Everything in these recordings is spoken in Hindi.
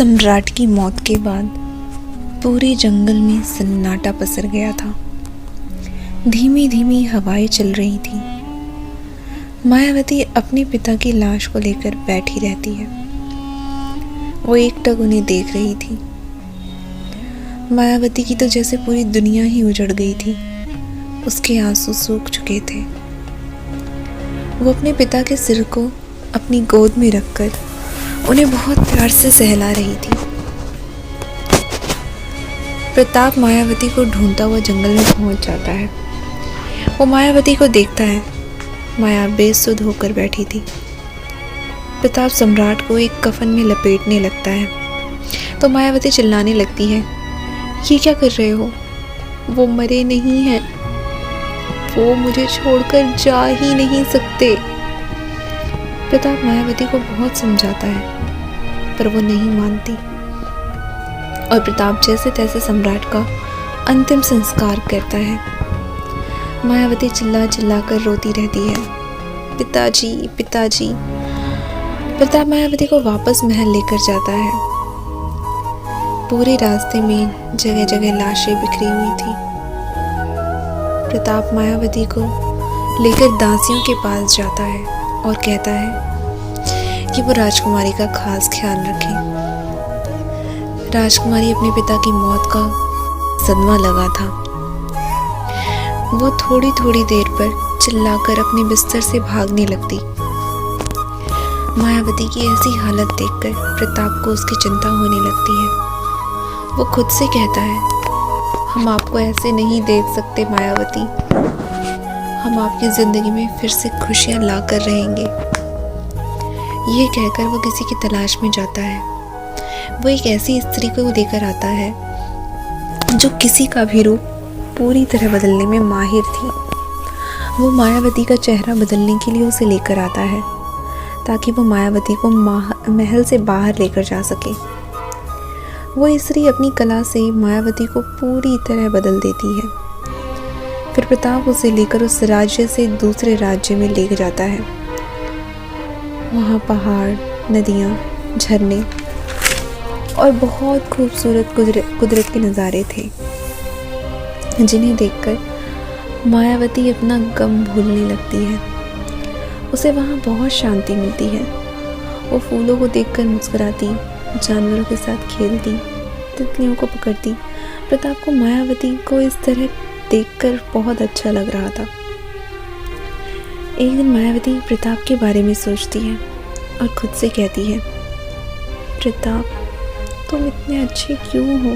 सम्राट की मौत के बाद पूरे जंगल में सन्नाटा पसर गया था। धीमी धीमी हवाएं चल रही थी। मायावती अपने पिता की लाश को लेकर बैठी रहती है। वो एकटक उन्हें देख रही थी। मायावती की तो जैसे पूरी दुनिया ही उजड़ गई थी। उसके आंसू सूख चुके थे। वो अपने पिता के सिर को अपनी गोद में रखकर उन्हें बहुत प्यार से सहला रही थी। प्रताप मायावती को ढूंढता हुआ जंगल में पहुंच जाता है। वो मायावती को देखता है। माया बेसुध होकर बैठी थी। प्रताप सम्राट को एक कफन में लपेटने लगता है तो मायावती चिल्लाने लगती है, ये क्या कर रहे हो? वो मरे नहीं हैं। वो मुझे छोड़कर जा ही नहीं सकते। प्रताप मायावती को बहुत समझाता है पर वो नहीं मानती और प्रताप जैसे तैसे सम्राट का अंतिम संस्कार करता है। मायावती चिल्ला चिल्ला कर रोती रहती है, पिताजी पिताजी। प्रताप मायावती को वापस महल लेकर जाता है। पूरे रास्ते में जगह जगह लाशें बिखरी हुई थी। प्रताप मायावती को लेकर दासियों के पास जाता है और कहता है कि वो राजकुमारी का खास ख्याल रखें। राजकुमारी अपने पिता की मौत का सदमा लगा था। वो थोड़ी थोड़ी देर पर चिल्लाकर अपने बिस्तर से भागने लगती। मायावती की ऐसी हालत देखकर प्रताप को उसकी चिंता होने लगती है। वो खुद से कहता है, हम आपको ऐसे नहीं देख सकते मायावती। हम आपकी ज़िंदगी में फिर से खुशियाँ ला कर रहेंगे। ये कहकर वो किसी की तलाश में जाता है। वो एक ऐसी स्त्री को लेकर आता है जो किसी का भी रूप पूरी तरह बदलने में माहिर थी। वो मायावती का चेहरा बदलने के लिए उसे लेकर आता है ताकि वो मायावती को महल से बाहर लेकर जा सके। वो स्त्री अपनी कला से मायावती को पूरी तरह बदल देती है। फिर प्रताप उसे लेकर उस राज्य से दूसरे राज्य में ले जाता है। वहाँ पहाड़, नदियाँ, झरने और बहुत खूबसूरत कुदरत के नज़ारे थे जिन्हें देखकर मायावती अपना गम भूलने लगती है। उसे वहाँ बहुत शांति मिलती है। वो फूलों को देखकर मुस्कुराती, जानवरों के साथ खेलती, तितलियों को पकड़ती। प्रताप को मायावती को इस तरह देखकर बहुत अच्छा लग रहा था। एक दिन मायावती प्रताप के बारे में सोचती है और खुद से कहती है, प्रताप तुम इतने अच्छे क्यों हो?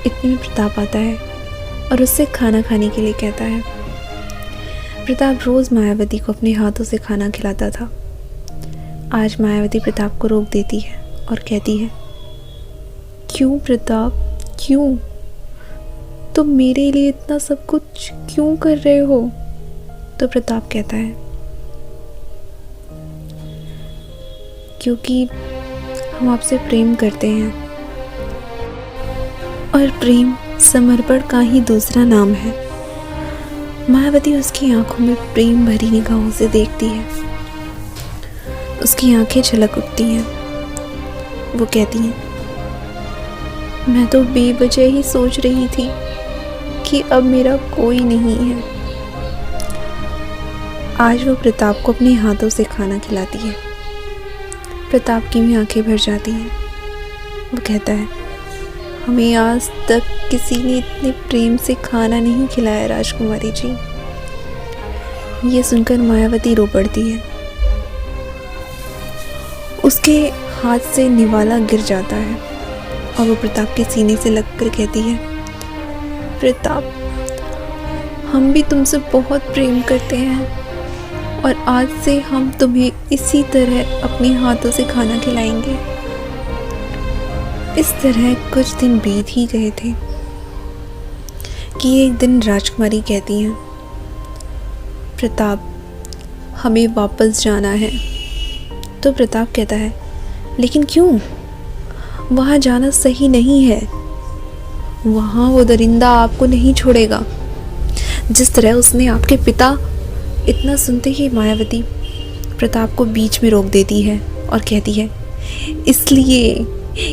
इतने में प्रताप आता है और उससे खाना खाने के लिए कहता है। प्रताप रोज़ मायावती को अपने हाथों से खाना खिलाता था। आज मायावती प्रताप को रोक देती है और कहती है, क्यों प्रताप, क्यों? तुम मेरे लिए इतना सब कुछ क्यों कर रहे हो? तो प्रताप कहता है, क्योंकि हम आपसे प्रेम करते हैं और प्रेम समर्पण का ही दूसरा नाम है। मायावती उसकी आंखों में प्रेम भरी निगाहों से देखती है। उसकी आंखें झलक उठती हैं। वो कहती हैं, मैं तो बेवजह ही सोच रही थी कि अब मेरा कोई नहीं है। आज वो प्रताप को अपने हाथों से खाना खिलाती है। प्रताप की भी आंखें भर जाती हैं। वो कहता है, हमें आज तक किसी ने इतने प्रेम से खाना नहीं खिलाया राजकुमारी जी। ये सुनकर मायावती रो पड़ती है। उसके हाथ से निवाला गिर जाता है और वो प्रताप के सीने से लगकर कहती है, प्रताप हम भी तुमसे बहुत प्रेम करते हैं और आज से हम तुम्हें इसी तरह अपने हाथों से खाना खिलाएंगे। इस तरह कुछ दिन बीत ही गए थे कि एक दिन राजकुमारी कहती हैं, प्रताप हमें वापस जाना है। तो प्रताप कहता है, लेकिन क्यों? वहाँ जाना सही नहीं है। वहाँ वो दरिंदा आपको नहीं छोड़ेगा जिस तरह उसने आपके पिता। इतना सुनते ही मायावती प्रताप को बीच में रोक देती है और कहती है,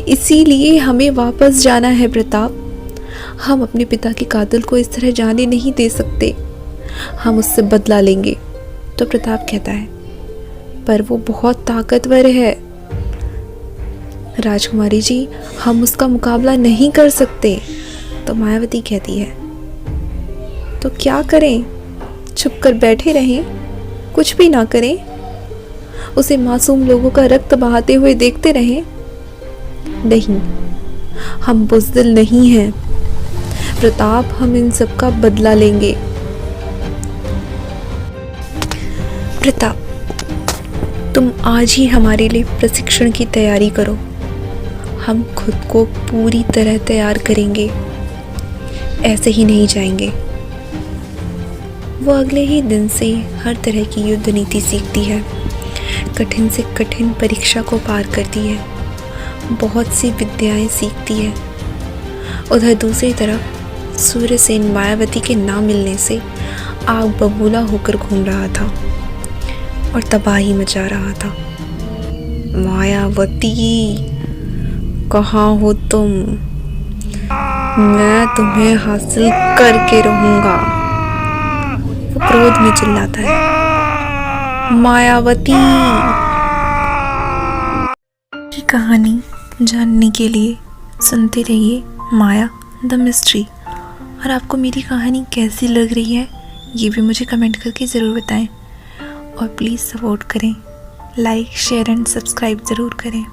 इसीलिए हमें वापस जाना है प्रताप। हम अपने पिता के कातिल को इस तरह जाने नहीं दे सकते। हम उससे बदला लेंगे। तो प्रताप कहता है, पर वो बहुत ताकतवर है राजकुमारी जी, हम उसका मुकाबला नहीं कर सकते। तो मायावती कहती है, तो क्या करें? छुप कर बैठे रहें, कुछ भी ना करें, उसे मासूम लोगों का रक्त बहाते हुए देखते रहें? नहीं, हम बुज़दिल नहीं हैं प्रताप, हम इन सब का बदला लेंगे। प्रताप, तुम आज ही हमारे लिए प्रशिक्षण की तैयारी करो। हम खुद को पूरी तरह तैयार करेंगे, ऐसे ही नहीं जाएंगे। वो अगले ही दिन से हर तरह की युद्ध नीति सीखती है, कठिन से कठिन परीक्षा को पार करती है, बहुत सी विद्याएं सीखती है। उधर दूसरी तरफ सूर्यसेन मायावती के ना मिलने से आग बबूला होकर घूम रहा था और तबाही मचा रहा था। मायावती, कहाँ हो तुम? मैं तुम्हें हासिल करके रहूंगा। वो क्रोध में चिल्लाता है, मायावती। की कहानी जानने के लिए सुनते रहिए माया द मिस्ट्री। और आपको मेरी कहानी कैसी लग रही है ये भी मुझे कमेंट करके ज़रूर बताएं। और प्लीज़ सपोर्ट करें, लाइक शेयर एंड सब्सक्राइब ज़रूर करें।